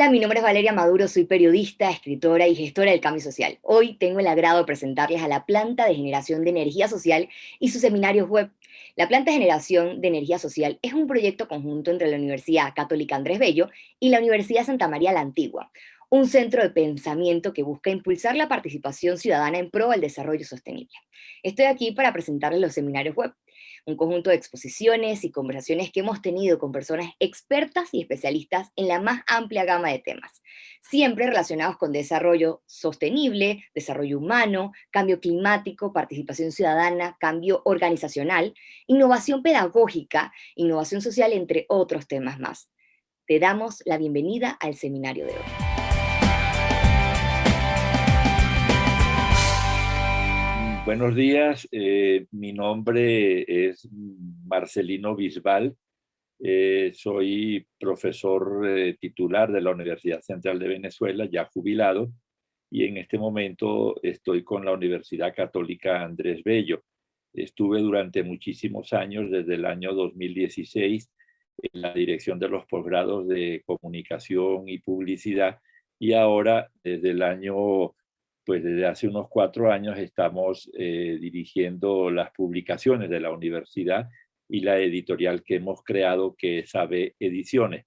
Hola, mi nombre es Valeria Maduro, soy periodista, escritora y gestora del cambio social. Hoy tengo el agrado de presentarles a la Planta de Generación de Energía Social y sus seminarios web. La Planta de Generación de Energía Social es un proyecto conjunto entre la Universidad Católica Andrés Bello y la Universidad Santa María la Antigua, un centro de pensamiento que busca impulsar la participación ciudadana en pro del desarrollo sostenible. Estoy aquí para presentarles los seminarios web, un conjunto de exposiciones y conversaciones que hemos tenido con personas expertas y especialistas en la más amplia gama de temas, siempre relacionados con desarrollo sostenible, desarrollo humano, cambio climático, participación ciudadana, cambio organizacional, innovación pedagógica, innovación social, entre otros temas más. Te damos la bienvenida al seminario de hoy. Buenos días, mi nombre es Marcelino Bisbal, soy profesor titular de la Universidad Central de Venezuela, ya jubilado, y en este momento estoy con la Universidad Católica Andrés Bello. Estuve durante muchísimos años, desde el año 2016, en la dirección de los posgrados de comunicación y publicidad, y ahora desde el año pues desde hace unos 4 años estamos dirigiendo las publicaciones de la universidad y la editorial que hemos creado, que es AB Ediciones.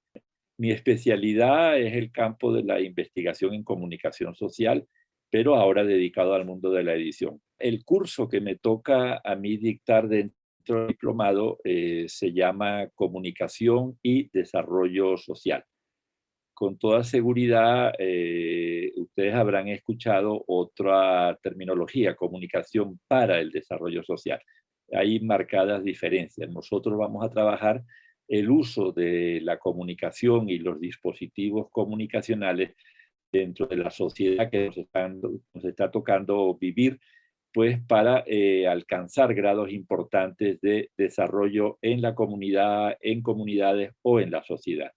Mi especialidad es el campo de la investigación en comunicación social, pero ahora dedicado al mundo de la edición. El curso que me toca a mí dictar dentro del diplomado se llama Comunicación y Desarrollo Social. Con toda seguridad, ustedes habrán escuchado otra terminología, comunicación para el desarrollo social. Hay marcadas diferencias. Nosotros vamos a trabajar el uso de la comunicación y los dispositivos comunicacionales dentro de la sociedad que nos está tocando vivir, pues para alcanzar grados importantes de desarrollo en la comunidad, en comunidades o en la sociedad.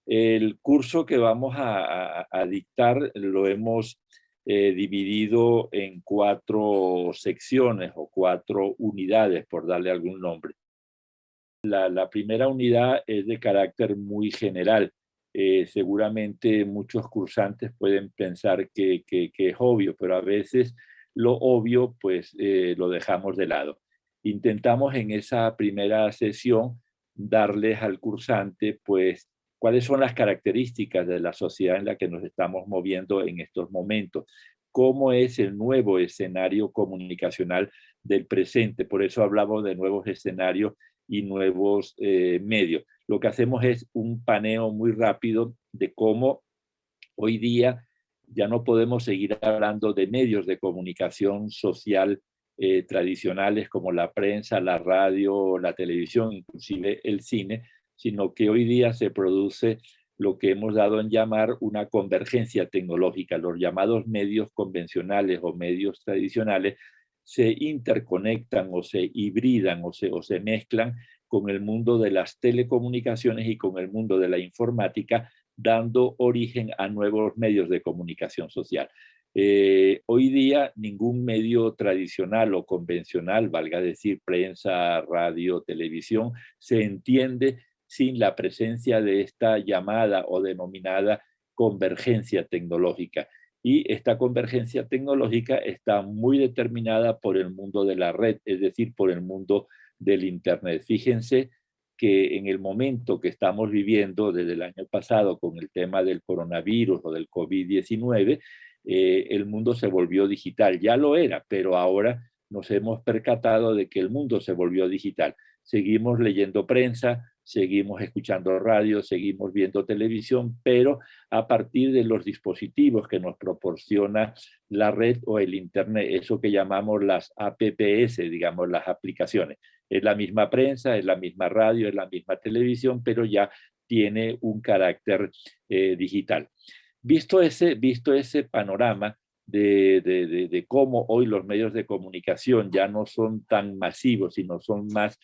El curso que vamos a dictar lo hemos dividido en 4 secciones o 4 unidades, por darle algún nombre. La primera unidad es de carácter muy general. Seguramente muchos cursantes pueden pensar que es obvio, pero a veces lo obvio pues lo dejamos de lado. Intentamos en esa primera sesión darles al cursante pues cuáles son las características de la sociedad en la que nos estamos moviendo en estos momentos, cómo es el nuevo escenario comunicacional del presente. Por eso hablamos de nuevos escenarios y nuevos medios. Lo que hacemos es un paneo muy rápido de cómo hoy día ya no podemos seguir hablando de medios de comunicación social tradicionales como la prensa, la radio, la televisión, inclusive el cine, sino que hoy día se produce lo que hemos dado en llamar una convergencia tecnológica. Los llamados medios convencionales o medios tradicionales se interconectan o se hibridan o se mezclan con el mundo de las telecomunicaciones y con el mundo de la informática, dando origen a nuevos medios de comunicación social. Hoy día ningún medio tradicional o convencional, valga decir prensa, radio, televisión, se entiende sin la presencia de esta llamada o denominada convergencia tecnológica. Y esta convergencia tecnológica está muy determinada por el mundo de la red, es decir, por el mundo del Internet. Fíjense que en el momento que estamos viviendo desde el año pasado con el tema del coronavirus o del COVID-19, el mundo se volvió digital. Ya lo era, pero ahora nos hemos percatado de que el mundo se volvió digital. Seguimos leyendo prensa, seguimos escuchando radio, seguimos viendo televisión, pero a partir de los dispositivos que nos proporciona la red o el Internet, eso que llamamos las APPs, digamos, las aplicaciones. Es la misma prensa, es la misma radio, es la misma televisión, pero ya tiene un carácter digital. Visto ese panorama de cómo hoy los medios de comunicación ya no son tan masivos, sino son más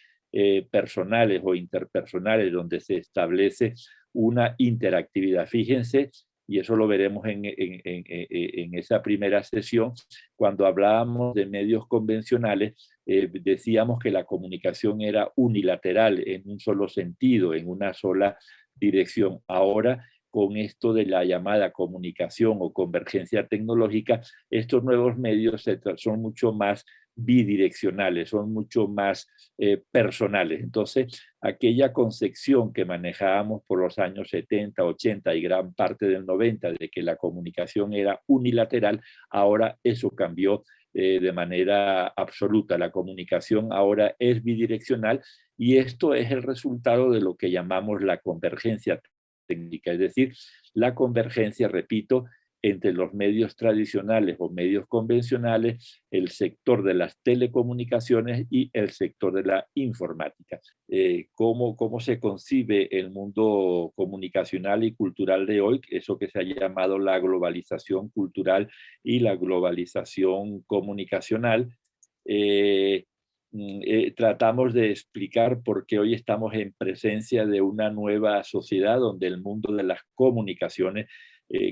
personales o interpersonales, donde se establece una interactividad. Fíjense, y eso lo veremos en esa primera sesión, cuando hablábamos de medios convencionales, decíamos que la comunicación era unilateral, en un solo sentido, en una sola dirección. Ahora con esto de la llamada comunicación o convergencia tecnológica, estos nuevos medios son mucho más bidireccionales, son mucho más personales. Entonces, aquella concepción que manejábamos por los años 70, 80 y gran parte del 90 de que la comunicación era unilateral, ahora eso cambió de manera absoluta. La comunicación ahora es bidireccional y esto es el resultado de lo que llamamos la convergencia técnica, es decir, la convergencia, repito, entre los medios tradicionales o medios convencionales, el sector de las telecomunicaciones y el sector de la informática. ¿Cómo se concibe el mundo comunicacional y cultural de hoy? Eso que se ha llamado la globalización cultural y la globalización comunicacional. Tratamos de explicar por qué hoy estamos en presencia de una nueva sociedad donde el mundo de las comunicaciones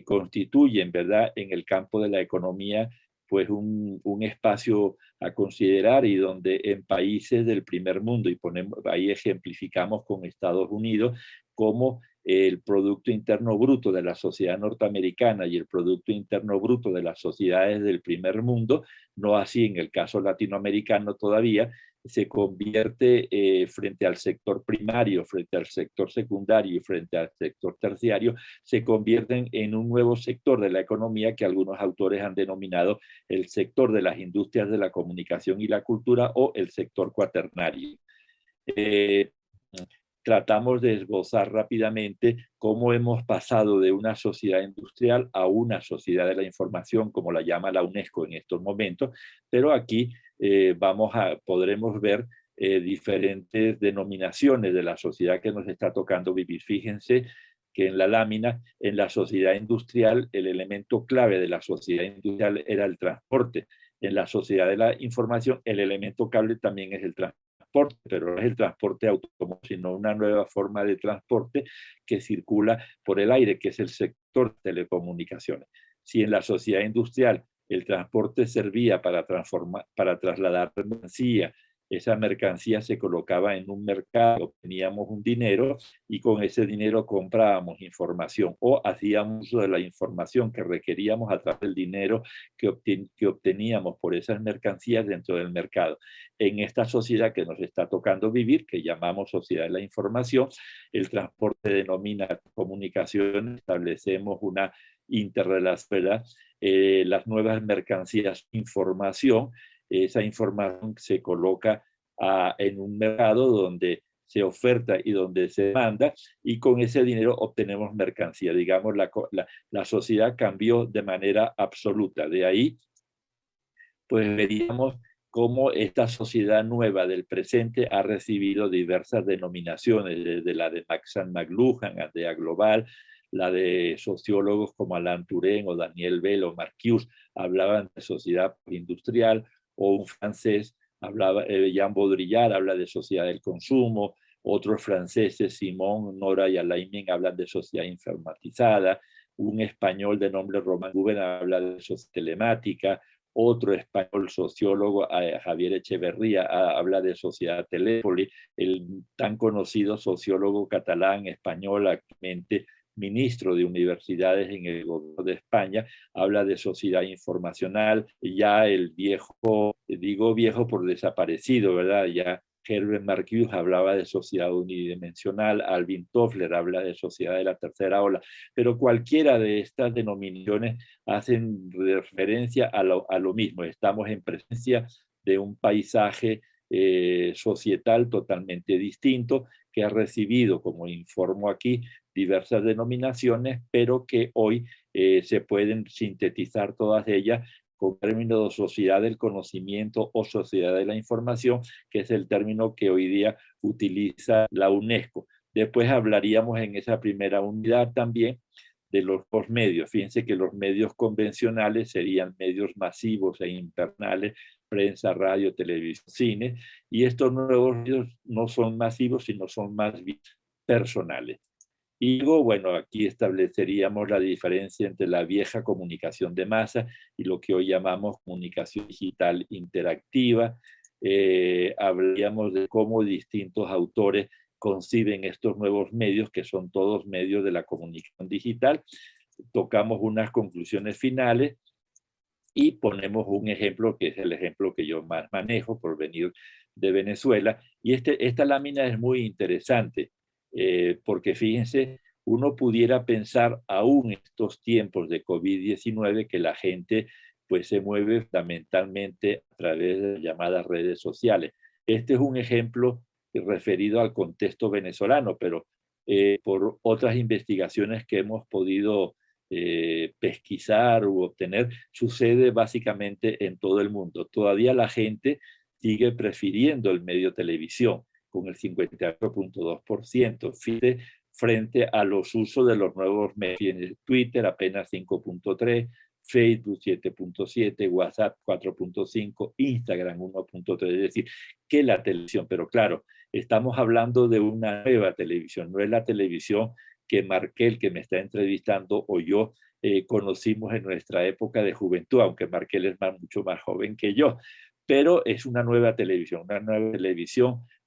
constituyen, ¿verdad?, en el campo de la economía, pues un espacio a considerar y donde en países del primer mundo, y ahí ejemplificamos con Estados Unidos, como el Producto Interno Bruto de la sociedad norteamericana y el Producto Interno Bruto de las sociedades del primer mundo, no así en el caso latinoamericano todavía, se convierte frente al sector primario, frente al sector secundario y frente al sector terciario, se convierten en un nuevo sector de la economía que algunos autores han denominado el sector de las industrias de la comunicación y la cultura o el sector cuaternario. Tratamos de esbozar rápidamente cómo hemos pasado de una sociedad industrial a una sociedad de la información, como la llama la UNESCO en estos momentos, pero aquí podremos ver diferentes denominaciones de la sociedad que nos está tocando vivir. Fíjense que en la lámina, en la sociedad industrial, el elemento clave de la sociedad industrial era el transporte. En la sociedad de la información, el elemento clave también es el transporte, pero no es el transporte autónomo, sino una nueva forma de transporte que circula por el aire, que es el sector de telecomunicaciones. Si en la sociedad industrial el transporte servía para trasladar mercancía, esa mercancía se colocaba en un mercado, teníamos un dinero y con ese dinero comprábamos información o hacíamos uso de la información que requeríamos a través del dinero que obteníamos por esas mercancías dentro del mercado. En esta sociedad que nos está tocando vivir, que llamamos sociedad de la información, el transporte denomina comunicación, establecemos una interrelación, las nuevas mercancías, información, esa información se coloca en un mercado donde se oferta y donde se demanda, y con ese dinero obtenemos mercancía. Digamos, la sociedad cambió de manera absoluta. De ahí, pues veríamos cómo esta sociedad nueva del presente ha recibido diversas denominaciones, desde la de Max McLuhan, Aldea Global, la de sociólogos como Alain Touraine o Daniel Bell o Marcuse, hablaban de sociedad industrial, o un francés hablaba, Jean Baudrillard habla de sociedad del consumo, otros franceses, Simón, Nora y Alain, hablan de sociedad informatizada, un español de nombre Román Guben habla de sociedad telemática, otro español sociólogo, Javier Echeverría, habla de sociedad telépoli, el tan conocido sociólogo catalán español, actualmente ministro de universidades en el gobierno de España, habla de sociedad informacional. Ya el viejo, digo viejo por desaparecido, ¿verdad? Ya Herbert Marcuse hablaba de sociedad unidimensional, Alvin Toffler habla de sociedad de la tercera ola, pero cualquiera de estas denominaciones hacen referencia a lo mismo. Estamos en presencia de un paisaje societal totalmente distinto que ha recibido, como informo aquí, diversas denominaciones, pero que hoy se pueden sintetizar todas ellas con el término de sociedad del conocimiento o sociedad de la información, que es el término que hoy día utiliza la UNESCO. Después hablaríamos en esa primera unidad también de los medios. Fíjense que los medios convencionales serían medios masivos e internales, prensa, radio, televisión, cine, y estos nuevos medios no son masivos, sino son más personales. Y luego, bueno, aquí estableceríamos la diferencia entre la vieja comunicación de masa y lo que hoy llamamos comunicación digital interactiva. Hablaríamos de cómo distintos autores conciben estos nuevos medios, que son todos medios de la comunicación digital. Tocamos unas conclusiones finales y ponemos un ejemplo, que es el ejemplo que yo más manejo por venir de Venezuela. Y esta lámina es muy interesante, porque fíjense, uno pudiera pensar aún en estos tiempos de COVID-19 que la gente pues se mueve fundamentalmente a través de las llamadas redes sociales. Este es un ejemplo referido al contexto venezolano, pero por otras investigaciones que hemos podido pesquisar u obtener, sucede básicamente en todo el mundo. Todavía la gente sigue prefiriendo el medio televisión, con el 58.2%, frente a los usos de los nuevos medios. Twitter apenas 5.3%, Facebook 7.7%, WhatsApp 4.5%, Instagram 1.3%, es decir, que la televisión, pero claro, estamos hablando de una nueva televisión, no es la televisión que Markel, que me está entrevistando, o yo conocimos en nuestra época de juventud, aunque Markel es mucho más joven que yo, pero es una nueva televisión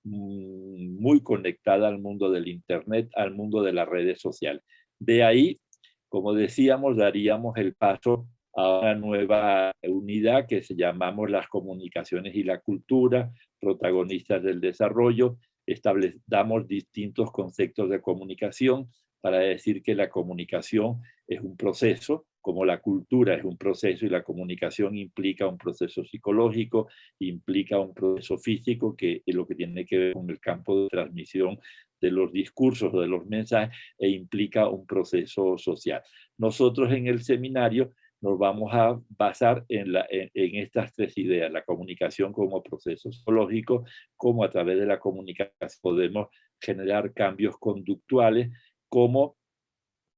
muy conectada al mundo del Internet, al mundo de las redes sociales. De ahí, como decíamos, daríamos el paso a una nueva unidad que se llamamos las comunicaciones y la cultura, protagonistas del desarrollo. Damos distintos conceptos de comunicación para decir que la comunicación es un proceso, como la cultura es un proceso y la comunicación implica un proceso psicológico, implica un proceso físico, que es lo que tiene que ver con el campo de transmisión de los discursos o de los mensajes, e implica un proceso social. Nosotros en el seminario nos vamos a basar en estas tres ideas: la comunicación como proceso psicológico, cómo a través de la comunicación podemos generar cambios conductuales, cómo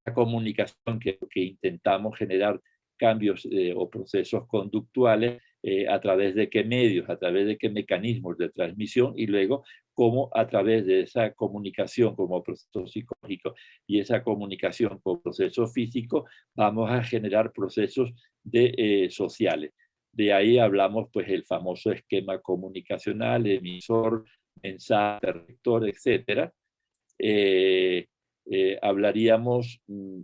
la comunicación que intentamos generar cambios o procesos conductuales, a través de qué medios, a través de qué mecanismos de transmisión, y luego cómo a través de esa comunicación como proceso psicológico y esa comunicación como proceso físico vamos a generar procesos sociales. De ahí hablamos pues el famoso esquema comunicacional, emisor, mensaje, receptor, etcétera.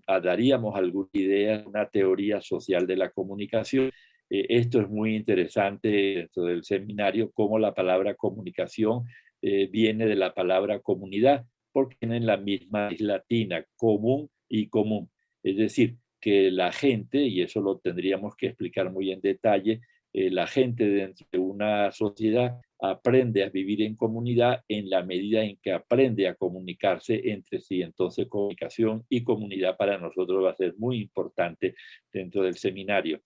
Daríamos alguna idea, una teoría social de la comunicación. Esto es muy interesante dentro del seminario, cómo la palabra comunicación viene de la palabra comunidad, porque tienen la misma raíz latina, común y común. Es decir, que la gente, y eso lo tendríamos que explicar muy en detalle, la gente dentro de una sociedad aprende a vivir en comunidad en la medida en que aprende a comunicarse entre sí. Entonces, comunicación y comunidad para nosotros va a ser muy importante dentro del seminario.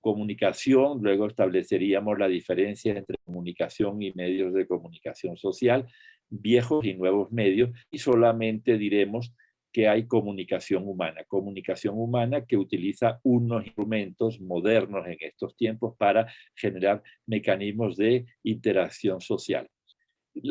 Comunicación, luego estableceríamos la diferencia entre comunicación y medios de comunicación social, viejos y nuevos medios, y solamente diremos que hay comunicación humana que utiliza unos instrumentos modernos en estos tiempos para generar mecanismos de interacción social.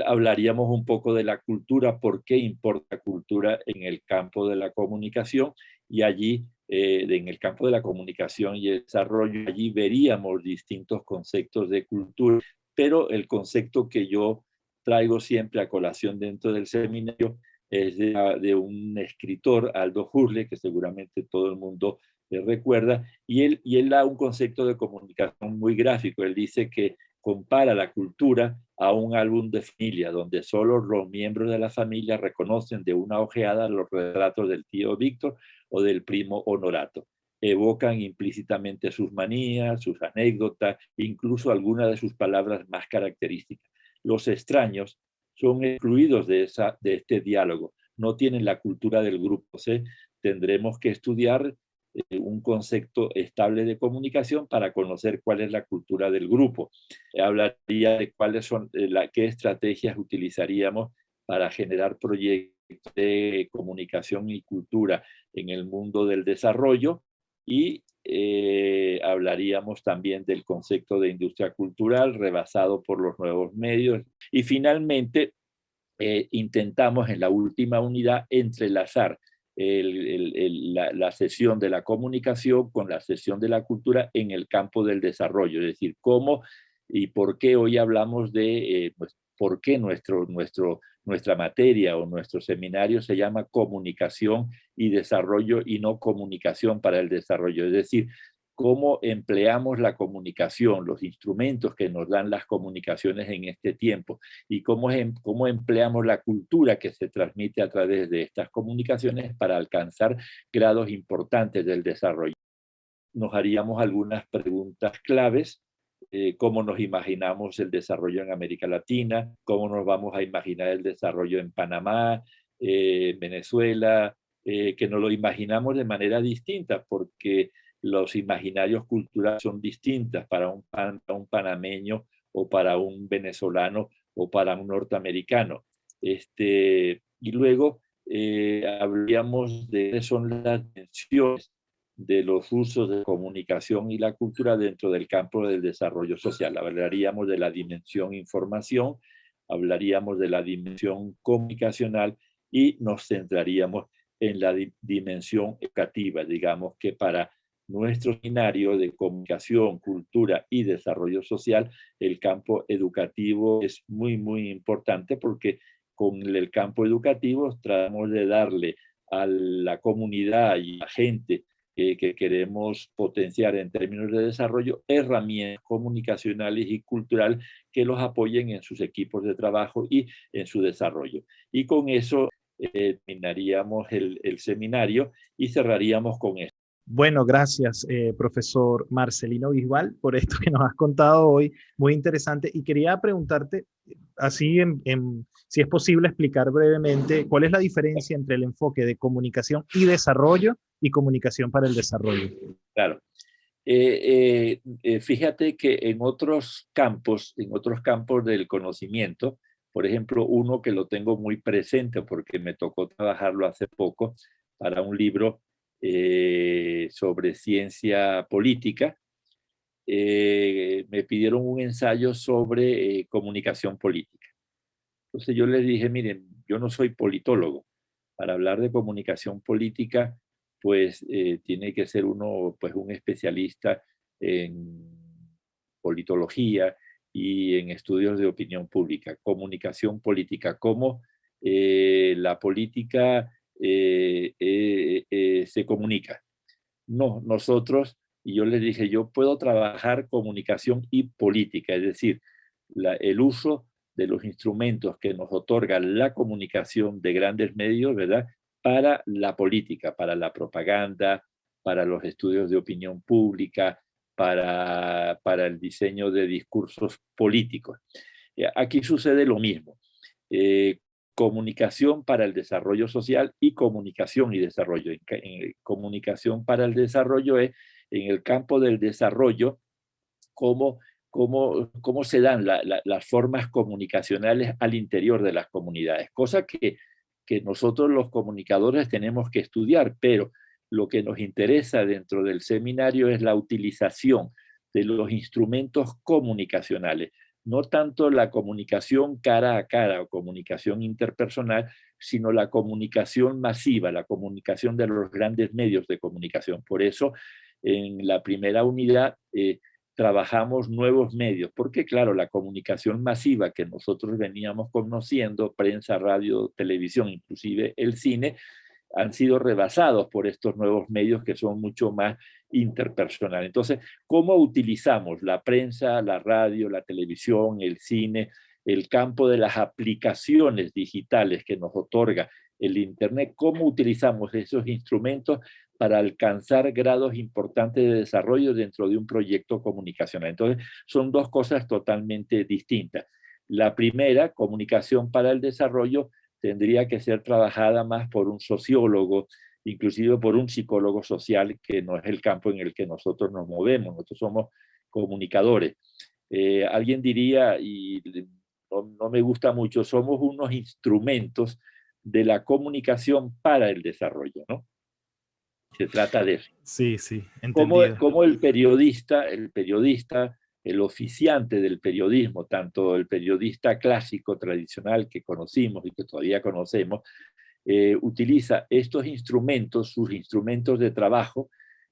Hablaríamos un poco de la cultura, por qué importa cultura en el campo de la comunicación, y allí, en el campo de la comunicación y el desarrollo, allí veríamos distintos conceptos de cultura, pero el concepto que yo traigo siempre a colación dentro del seminario es de un escritor, Aldo Huxley, que seguramente todo el mundo recuerda, y él da un concepto de comunicación muy gráfico. Él dice que compara la cultura a un álbum de familia, donde solo los miembros de la familia reconocen de una ojeada los retratos del tío Víctor o del primo Honorato. Evocan implícitamente sus manías, sus anécdotas, incluso algunas de sus palabras más características. Los extraños son excluidos de este diálogo, no tienen la cultura del grupo C. Tendremos que estudiar un concepto estable de comunicación para conocer cuál es la cultura del grupo. Hablaría de cuáles son, qué estrategias utilizaríamos para generar proyectos de comunicación y cultura en el mundo del desarrollo, y hablaríamos también del concepto de industria cultural rebasado por los nuevos medios, y finalmente intentamos en la última unidad entrelazar la sesión de la comunicación con la sesión de la cultura en el campo del desarrollo, es decir, cómo y por qué hoy hablamos de, pues, por qué nuestra materia o nuestro seminario se llama comunicación y desarrollo y no comunicación para el desarrollo. Es decir, cómo empleamos la comunicación, los instrumentos que nos dan las comunicaciones en este tiempo y cómo empleamos la cultura que se transmite a través de estas comunicaciones para alcanzar grados importantes del desarrollo. Nos haríamos algunas preguntas claves, cómo nos imaginamos el desarrollo en América Latina, cómo nos vamos a imaginar el desarrollo en Panamá, Venezuela, que nos lo imaginamos de manera distinta, porque los imaginarios culturales son distintas para un panameño o para un venezolano o para un norteamericano. Y luego hablaríamos de qué son las tensiones de los usos de comunicación y la cultura dentro del campo del desarrollo social. Hablaríamos de la dimensión información, hablaríamos de la dimensión comunicacional y nos centraríamos en la dimensión educativa. Digamos que para nuestro seminario de comunicación, cultura y desarrollo social, el campo educativo es muy, muy importante porque con el campo educativo tratamos de darle a la comunidad y a la gente que queremos potenciar en términos de desarrollo, herramientas comunicacionales y culturales que los apoyen en sus equipos de trabajo y en su desarrollo. Y con eso terminaríamos el seminario y cerraríamos con esto. Bueno, gracias, profesor Marcelino Bisbal, por esto que nos has contado hoy, muy interesante. Y quería preguntarte, así, si es posible explicar brevemente, ¿cuál es la diferencia entre el enfoque de comunicación y desarrollo y comunicación para el desarrollo? Claro. Fíjate que en otros campos del conocimiento, por ejemplo, uno que lo tengo muy presente porque me tocó trabajarlo hace poco para un libro sobre ciencia política, me pidieron un ensayo sobre comunicación política. Entonces yo les dije, miren, yo no soy politólogo. Para hablar de comunicación política, pues tiene que ser uno, pues un especialista en politología y en estudios de opinión pública, comunicación política, cómo la política se comunica. No, nosotros, y yo les dije, yo puedo trabajar comunicación y política, es decir, el uso de los instrumentos que nos otorga la comunicación de grandes medios, ¿verdad? Para la política, para la propaganda, para los estudios de opinión pública, para el diseño de discursos políticos. Aquí sucede lo mismo. Comunicación para el desarrollo social y comunicación y desarrollo. Comunicación para el desarrollo es en el campo del desarrollo, cómo se dan las formas comunicacionales al interior de las comunidades, cosa que nosotros los comunicadores tenemos que estudiar, pero lo que nos interesa dentro del seminario es la utilización de los instrumentos comunicacionales, no tanto la comunicación cara a cara o comunicación interpersonal, sino la comunicación masiva, la comunicación de los grandes medios de comunicación. Por eso, en la primera unidad trabajamos nuevos medios, porque claro, la comunicación masiva que nosotros veníamos conociendo, prensa, radio, televisión, inclusive el cine, han sido rebasados por estos nuevos medios que son mucho más interpersonales. Entonces, ¿cómo utilizamos la prensa, la radio, la televisión, el cine, el campo de las aplicaciones digitales que nos otorga el Internet? ¿Cómo utilizamos esos instrumentos para alcanzar grados importantes de desarrollo dentro de un proyecto comunicacional? Entonces, son dos cosas totalmente distintas. La primera, comunicación para el desarrollo, tendría que ser trabajada más por un sociólogo, inclusive por un psicólogo social, que no es el campo en el que nosotros nos movemos. Nosotros somos comunicadores. Alguien diría, y no me gusta mucho, somos unos instrumentos de la comunicación para el desarrollo, ¿no? Se trata de eso. Sí, sí, Como, entendido. como el oficiante del periodismo, tanto el periodista clásico, tradicional que conocimos y que todavía conocemos, utiliza estos instrumentos, sus instrumentos de trabajo,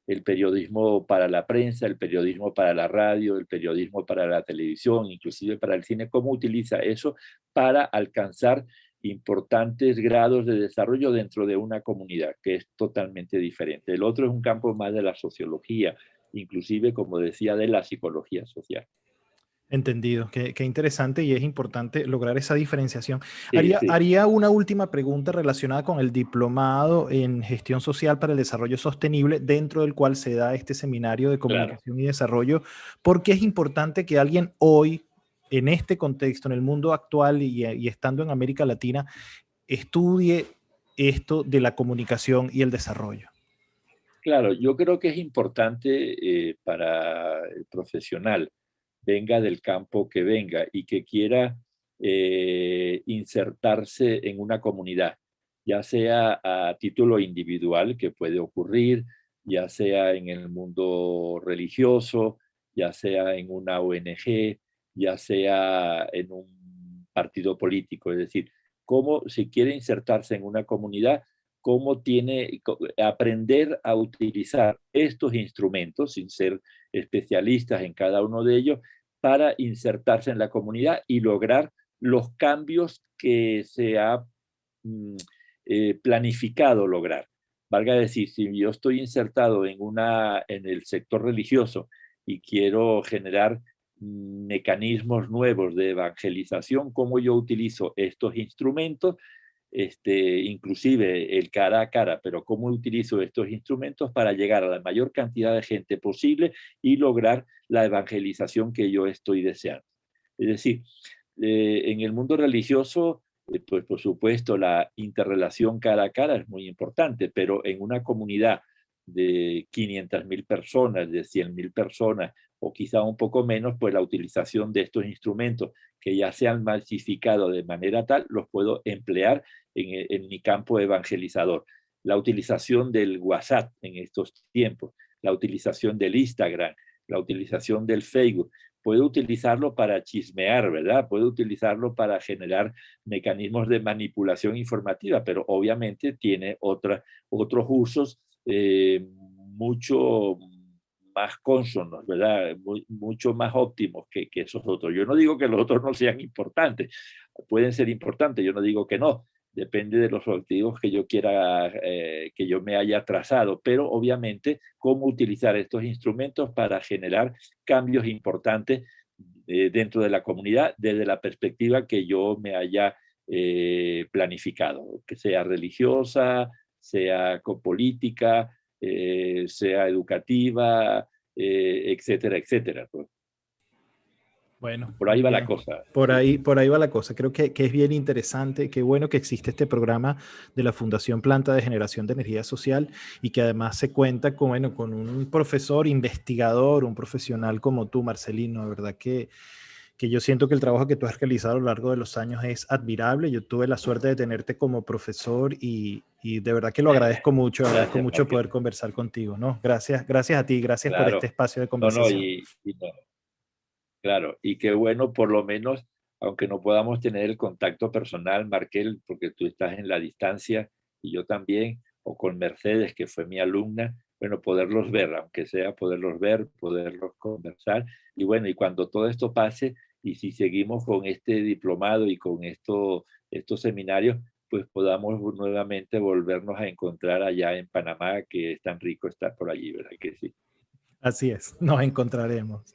el periodismo para la prensa, el periodismo para la radio, el periodismo para la televisión, inclusive para el cine, cómo utiliza eso para alcanzar importantes grados de desarrollo dentro de una comunidad, que es totalmente diferente. El otro es un campo más de la sociología, inclusive, como decía, de la psicología social. Entendido, qué interesante y es importante lograr esa diferenciación. Sí, sí, Haría una última pregunta relacionada con el diplomado en gestión social para el desarrollo sostenible, dentro del cual se da este seminario de claro. comunicación y desarrollo. ¿Por qué es importante que alguien hoy, en este contexto, en el mundo actual y estando en América Latina, estudie esto de la comunicación y el desarrollo? Claro, yo creo que es importante para el profesional, venga del campo que venga y que quiera insertarse en una comunidad, ya sea a título individual, que puede ocurrir, ya sea en el mundo religioso, ya sea en una ONG, ya sea en un partido político. Es decir, cómo si quiere insertarse en una comunidad, cómo tiene aprender a utilizar estos instrumentos sin ser especialistas en cada uno de ellos para insertarse en la comunidad y lograr los cambios que se ha mm, planificado lograr. Valga decir, si yo estoy insertado en el sector religioso y quiero generar mecanismos nuevos de evangelización, cómo yo utilizo estos instrumentos, inclusive el cara a cara, pero cómo utilizo estos instrumentos para llegar a la mayor cantidad de gente posible y lograr la evangelización que yo estoy deseando. Es decir, en el mundo religioso, pues por supuesto la interrelación cara a cara es muy importante, pero en una comunidad de 500.000 personas, de 100.000 personas o quizá un poco menos, pues la utilización de estos instrumentos que ya se han masificado de manera tal, los puedo emplear en mi campo evangelizador. La utilización del WhatsApp en estos tiempos, la utilización del Instagram, la utilización del Facebook, puedo utilizarlo para chismear, ¿verdad? Puedo utilizarlo para generar mecanismos de manipulación informativa, pero obviamente tiene otros usos mucho más cónsonos, ¿verdad? Mucho más óptimos que esos otros. Yo no digo que los otros no sean importantes, pueden ser importantes, yo no digo que no, depende de los objetivos que yo quiera, que yo me haya trazado, pero obviamente cómo utilizar estos instrumentos para generar cambios importantes dentro de la comunidad desde la perspectiva que yo me haya planificado, que sea religiosa, sea política, sea educativa, etcétera, etcétera. Pues. Bueno, Por ahí muy va la bien. cosa. Por ahí va la cosa. Creo que es bien interesante. Qué bueno que existe este programa de la Fundación Planta de Generación de Energía Social y que además se cuenta con, bueno, con un profesor, investigador, un profesional como tú, Marcelino. De verdad que yo siento que el trabajo que tú has realizado a lo largo de los años es admirable. Yo tuve la suerte de tenerte como profesor y de verdad que lo agradezco Gracias, mucho Marqués. poder conversar contigo, ¿no? Gracias a ti, gracias por este Claro. espacio de No, no, conversación. no, claro, y qué bueno, por lo menos, aunque no podamos tener el contacto personal, Markel, porque tú estás en la distancia y yo también, o con Mercedes, que fue mi alumna, bueno, poderlos ver, aunque sea poderlos ver, poderlos conversar. Y bueno, y cuando todo esto pase, y si seguimos con este diplomado y con estos seminarios, pues podamos nuevamente volvernos a encontrar allá en Panamá, que es tan rico estar por allí, ¿verdad que sí? Así es, nos encontraremos.